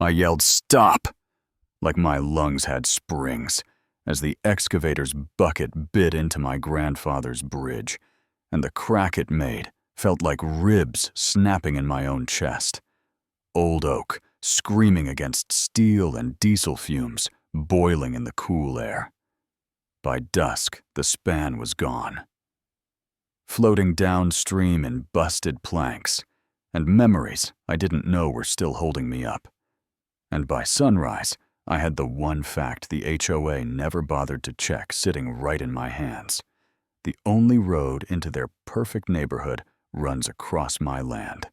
I yelled, "Stop!" like my lungs had springs, as the excavator's bucket bit into my grandfather's bridge, and the crack it made felt like ribs snapping in my own chest. Old oak screaming against steel and diesel fumes boiling in the cool air. By dusk, the span was gone, floating downstream in busted planks, and memories I didn't know were still holding me up. And by sunrise, I had the one fact the HOA never bothered to check sitting right in my hands. The only road into their perfect neighborhood runs across my land.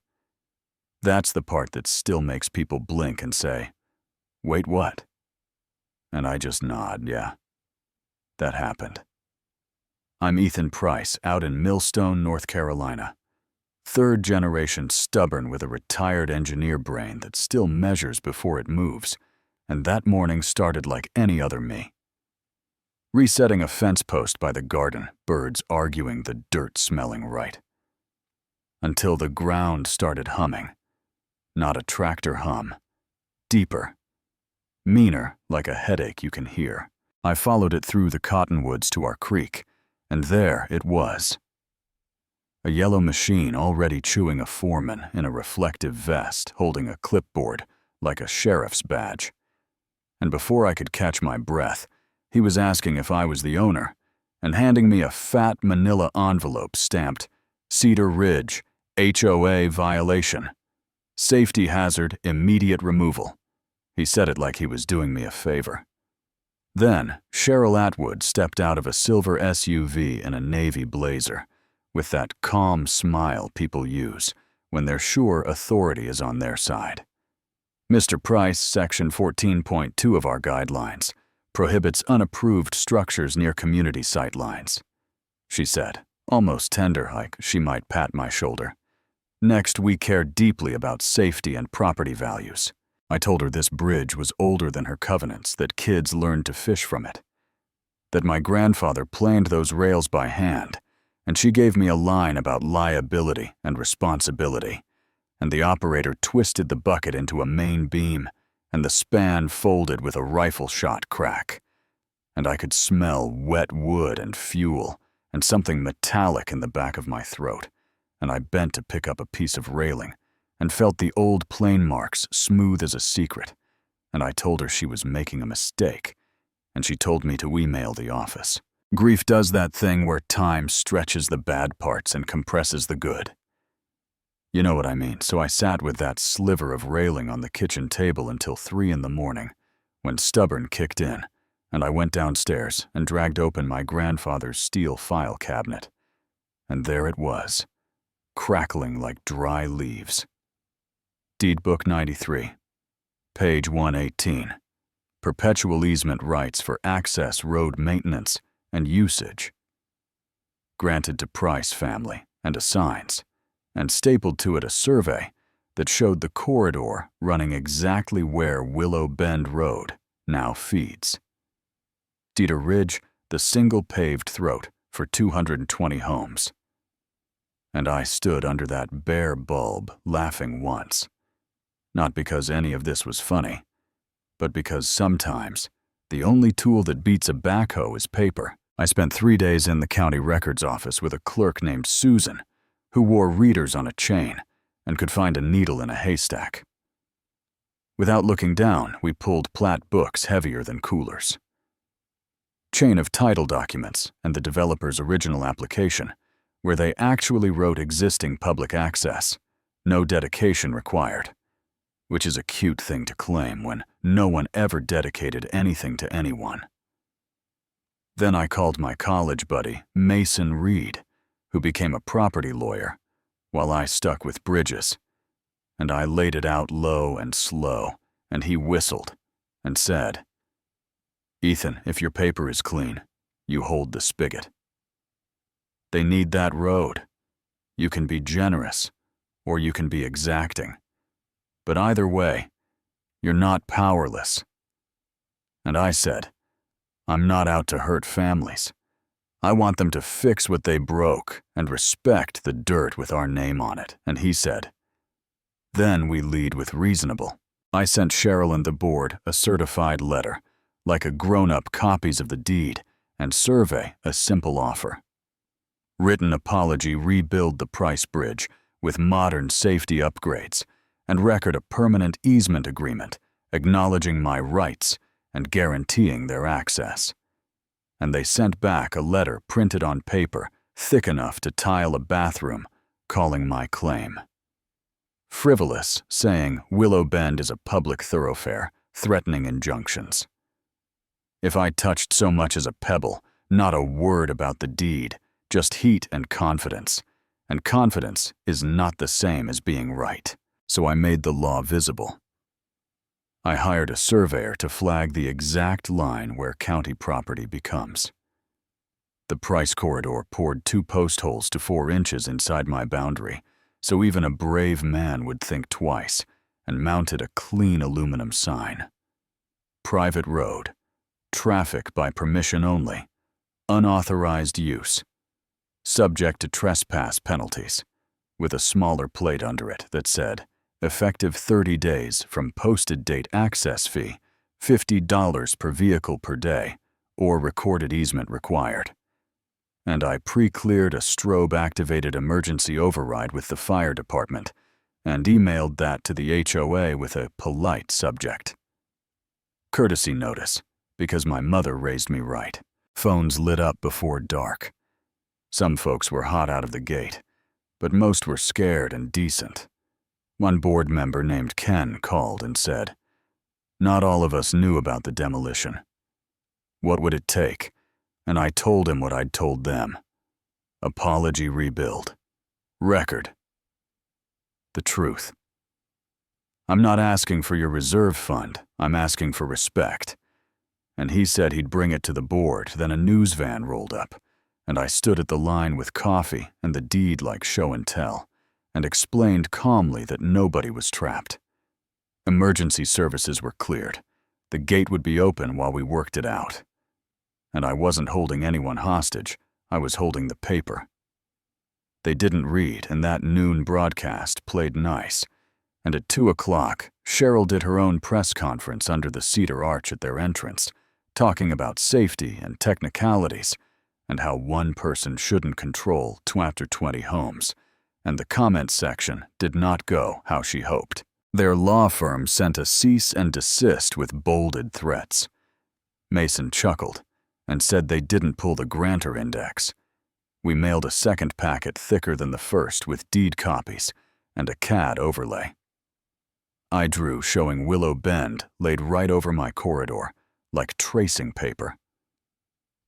That's the part that still makes people blink and say, "Wait, what?" And I just nod, yeah. That happened. I'm Ethan Price, out in Millstone, North Carolina. Third generation stubborn with a retired engineer brain that still measures before it moves, and that morning started like any other me. Resetting a fence post by the garden, birds arguing the dirt-smelling right. Until the ground started humming. Not a tractor hum. Deeper. Meaner, like a headache you can hear. I followed it through the cottonwoods to our creek, and there it was. A yellow machine already chewing a foreman in a reflective vest holding a clipboard like a sheriff's badge. And before I could catch my breath, he was asking if I was the owner and handing me a fat manila envelope stamped Cedar Ridge, HOA violation. Safety hazard, immediate removal. He said it like he was doing me a favor. Then, Cheryl Atwood stepped out of a silver SUV in a navy blazer, with that calm smile people use when they're sure authority is on their side. Mr. Price, Section 14.2 of our guidelines, prohibits unapproved structures near community sightlines, she said, almost tender, like she might pat my shoulder. Next, we care deeply about safety and property values. I told her this bridge was older than her covenants, that kids learned to fish from it, that my grandfather planed those rails by hand, and she gave me a line about liability and responsibility, and the operator twisted the bucket into a main beam, and the span folded with a rifle shot crack, and I could smell wet wood and fuel and something metallic in the back of my throat, and I bent to pick up a piece of railing and felt the old plane marks smooth as a secret, and I told her she was making a mistake, and she told me to email the office. Grief does that thing where time stretches the bad parts and compresses the good. You know what I mean, so I sat with that sliver of railing on the kitchen table until 3 a.m, when Stubborn kicked in, and I went downstairs and dragged open my grandfather's steel file cabinet. And there it was, crackling like dry leaves. Deed Book 93, page 118. Perpetual easement rights for access road maintenance and usage. Granted to Price family and assigns, and stapled to it a survey that showed the corridor running exactly where Willow Bend Road now feeds. Cedar Ridge, the single paved throat for 220 homes. And I stood under that bare bulb laughing once. Not because any of this was funny, but because sometimes the only tool that beats a backhoe is paper. I spent 3 days in the county records office with a clerk named Susan, who wore readers on a chain and could find a needle in a haystack. Without looking down, we pulled plat books heavier than coolers. Chain of title documents and the developer's original application, where they actually wrote existing public access, no dedication required. Which is a cute thing to claim when no one ever dedicated anything to anyone. Then I called my college buddy, Mason Reed, who became a property lawyer, while I stuck with bridges, and I laid it out low and slow, and he whistled and said, "Ethan, if your paper is clean, you hold the spigot. They need that road. You can be generous, or you can be exacting. But either way, you're not powerless." And I said, "I'm not out to hurt families. I want them to fix what they broke and respect the dirt with our name on it." And he said, "Then we lead with reasonable." I sent Cheryl and the board a certified letter, like a grown-up copies of the deed, and survey a simple offer. Written apology rebuild the price bridge with modern safety upgrades, and record a permanent easement agreement acknowledging my rights and guaranteeing their access. And they sent back a letter printed on paper thick enough to tile a bathroom, calling my claim frivolous, saying Willow Bend is a public thoroughfare, threatening injunctions. If I touched so much as a pebble, not a word about the deed, just heat and confidence is not the same as being right, so I made the law visible. I hired a surveyor to flag the exact line where county property becomes. The price corridor poured 2 post holes to 4 inches inside my boundary, so even a brave man would think twice, and mounted a clean aluminum sign. Private road, traffic by permission only, unauthorized use, subject to trespass penalties, with a smaller plate under it that said, effective 30 days from posted date access fee, $50 per vehicle per day, or recorded easement required. And I pre-cleared a strobe-activated emergency override with the fire department and emailed that to the HOA with a polite subject. Courtesy notice, because my mother raised me right. Phones lit up before dark. Some folks were hot out of the gate, but most were scared and decent. One board member named Ken called and said, "Not all of us knew about the demolition. What would it take?" And I told him what I'd told them. Apology rebuild. Record. The truth. I'm not asking for your reserve fund, I'm asking for respect. And he said he'd bring it to the board, then a news van rolled up, and I stood at the line with coffee and the deed like show and tell, and explained calmly that nobody was trapped. Emergency services were cleared. The gate would be open while we worked it out. And I wasn't holding anyone hostage, I was holding the paper. They didn't read, and that noon broadcast played nice. And at 2 o'clock, Cheryl did her own press conference under the cedar arch at their entrance, talking about safety and technicalities, and how one person shouldn't control 20 homes, and the comment section did not go how she hoped. Their law firm sent a cease and desist with bolded threats. Mason chuckled and said they didn't pull the grantor index. We mailed a second packet thicker than the first with deed copies and a CAD overlay. I drew showing Willow Bend laid right over my corridor, like tracing paper.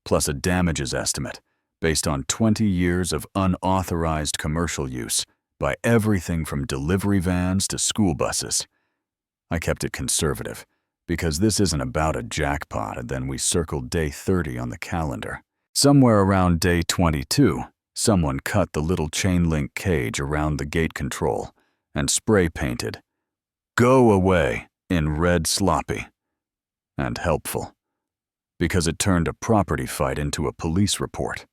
Plus a damages estimate based on 20 years of unauthorized commercial use by everything from delivery vans to school buses. I kept it conservative, because this isn't about a jackpot, and then we circled day 30 on the calendar. Somewhere around day 22, someone cut the little chain link cage around the gate control and spray painted, "Go away," in red sloppy. And helpful, because it turned a property fight into a police report.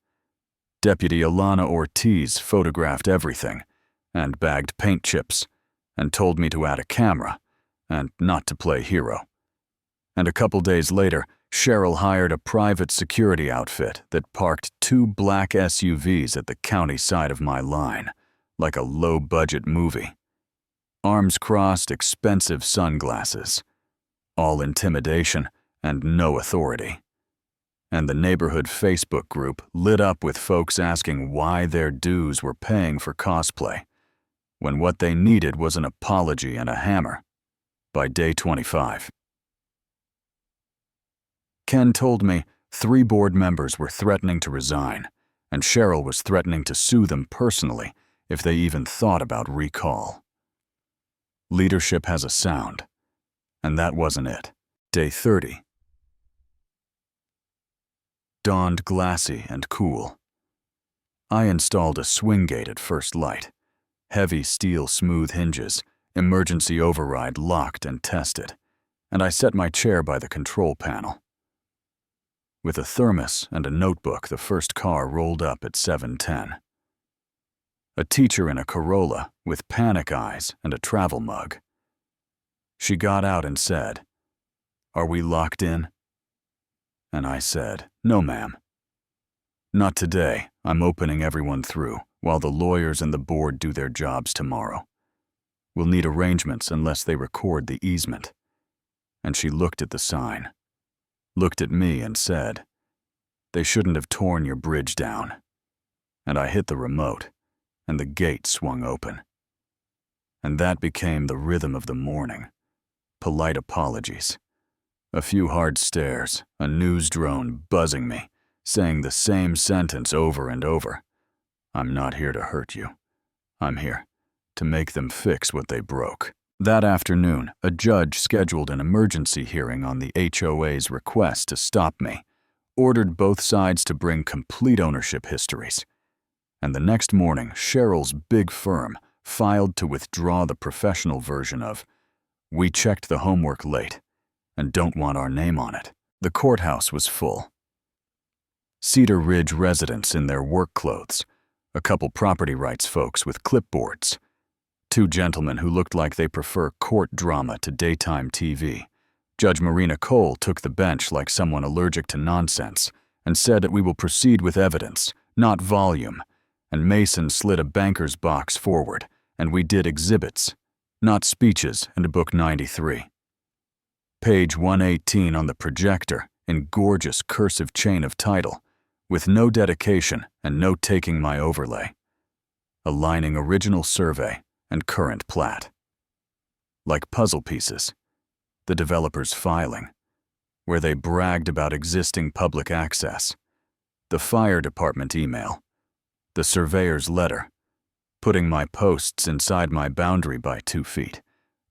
Deputy Alana Ortiz photographed everything and bagged paint chips and told me to add a camera and not to play hero. And a couple days later, Cheryl hired a private security outfit that parked 2 black SUVs at the county side of my line, like a low-budget movie. Arms crossed, expensive sunglasses. All intimidation and no authority. And the neighborhood Facebook group lit up with folks asking why their dues were paying for cosplay, when what they needed was an apology and a hammer. By day 25. Ken told me 3 board members were threatening to resign, and Cheryl was threatening to sue them personally if they even thought about recall. Leadership has a sound, and that wasn't it. Day 30. Dawned glassy and cool. I installed a swing gate at first light. Heavy steel smooth hinges, emergency override locked and tested, and I set my chair by the control panel. With a thermos and a notebook, the first car rolled up at 7:10. A teacher in a Corolla with panic eyes and a travel mug. She got out and said, "Are we locked in?" And I said, "No, ma'am. Not today. I'm opening everyone through, while the lawyers and the board do their jobs tomorrow. We'll need arrangements unless they record the easement." And she looked at the sign, looked at me and said, "They shouldn't have torn your bridge down." And I hit the remote, and the gate swung open. And that became the rhythm of the morning. Polite apologies. A few hard stares, a news drone buzzing me, saying the same sentence over and over. "I'm not here to hurt you. I'm here to make them fix what they broke." That afternoon, a judge scheduled an emergency hearing on the HOA's request to stop me, ordered both sides to bring complete ownership histories. And the next morning, Cheryl's big firm filed to withdraw the professional version of, "We checked the homework late and don't want our name on it." The courthouse was full. Cedar Ridge residents in their work clothes, a couple property rights folks with clipboards, two gentlemen who looked like they prefer court drama to daytime TV. Judge Marina Cole took the bench like someone allergic to nonsense and said that we will proceed with evidence, not volume, and Mason slid a banker's box forward, and we did exhibits, not speeches, and book 93. Page 118 on the projector in gorgeous cursive chain of title, with no dedication and no taking my overlay, aligning original survey and current plat. Like puzzle pieces, the developer's filing, where they bragged about existing public access, the fire department email, the surveyor's letter, putting my posts inside my boundary by 2 feet,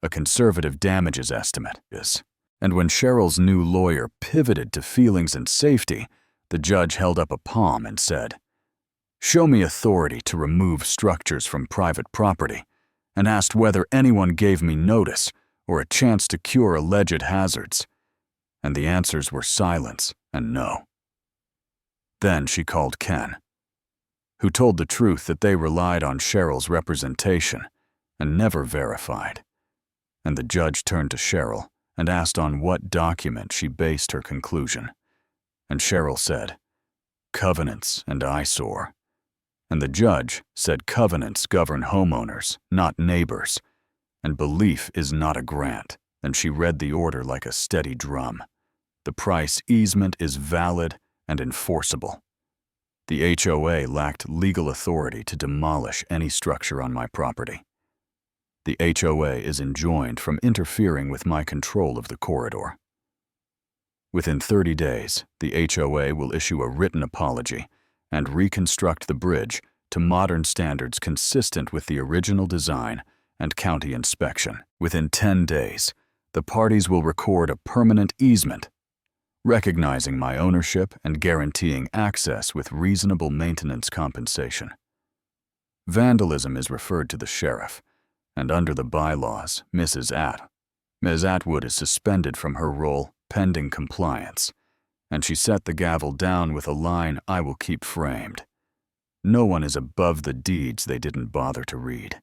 a conservative damages estimate is. And when Cheryl's new lawyer pivoted to feelings and safety, the judge held up a palm and said, "Show me authority to remove structures from private property," and asked whether anyone gave me notice or a chance to cure alleged hazards. And the answers were silence and no. Then she called Ken, who told the truth that they relied on Cheryl's representation and never verified. And the judge turned to Cheryl and asked on what document she based her conclusion. And Cheryl said, "Covenants and eyesore." And the judge said covenants govern homeowners, not neighbors, and belief is not a grant. And she read the order like a steady drum. The price easement is valid and enforceable. The HOA lacked legal authority to demolish any structure on my property. The HOA is enjoined from interfering with my control of the corridor. Within 30 days, the HOA will issue a written apology and reconstruct the bridge to modern standards consistent with the original design and county inspection. Within 10 days, the parties will record a permanent easement, recognizing my ownership and guaranteeing access with reasonable maintenance compensation. Vandalism is referred to the sheriff, and under the bylaws, Ms. Atwood is suspended from her role pending compliance, and she set the gavel down with a line I will keep framed. No one is above the deeds they didn't bother to read.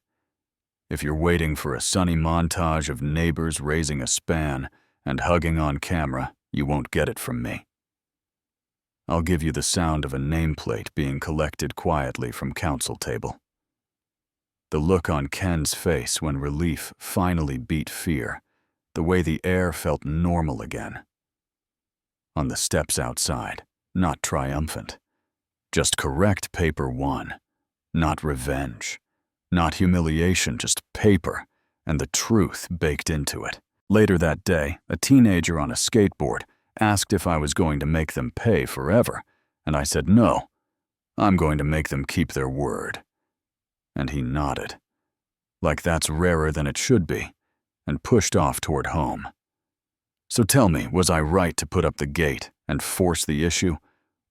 If you're waiting for a sunny montage of neighbors raising a span and hugging on camera, you won't get it from me. I'll give you the sound of a nameplate being collected quietly from council table. The look on Ken's face when relief finally beat fear, the way the air felt normal again. On the steps outside, not triumphant. Just correct paper won, not revenge, not humiliation, just paper, and the truth baked into it. Later that day, a teenager on a skateboard asked if I was going to make them pay forever, and I said no, I'm going to make them keep their word. And he nodded, like that's rarer than it should be, and pushed off toward home. So tell me, was I right to put up the gate and force the issue?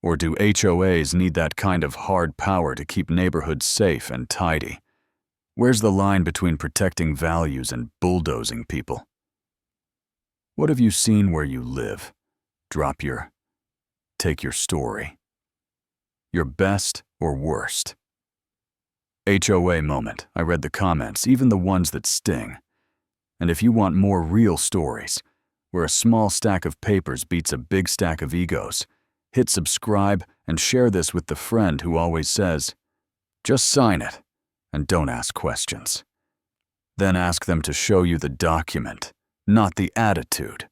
Or do HOAs need that kind of hard power to keep neighborhoods safe and tidy? Where's the line between protecting values and bulldozing people? What have you seen where you live? Take your story. Your best or worst? HOA moment. I read the comments, even the ones that sting. And if you want more real stories, where a small stack of papers beats a big stack of egos, hit subscribe and share this with the friend who always says, "Just sign it and don't ask questions." Then ask them to show you the document, not the attitude.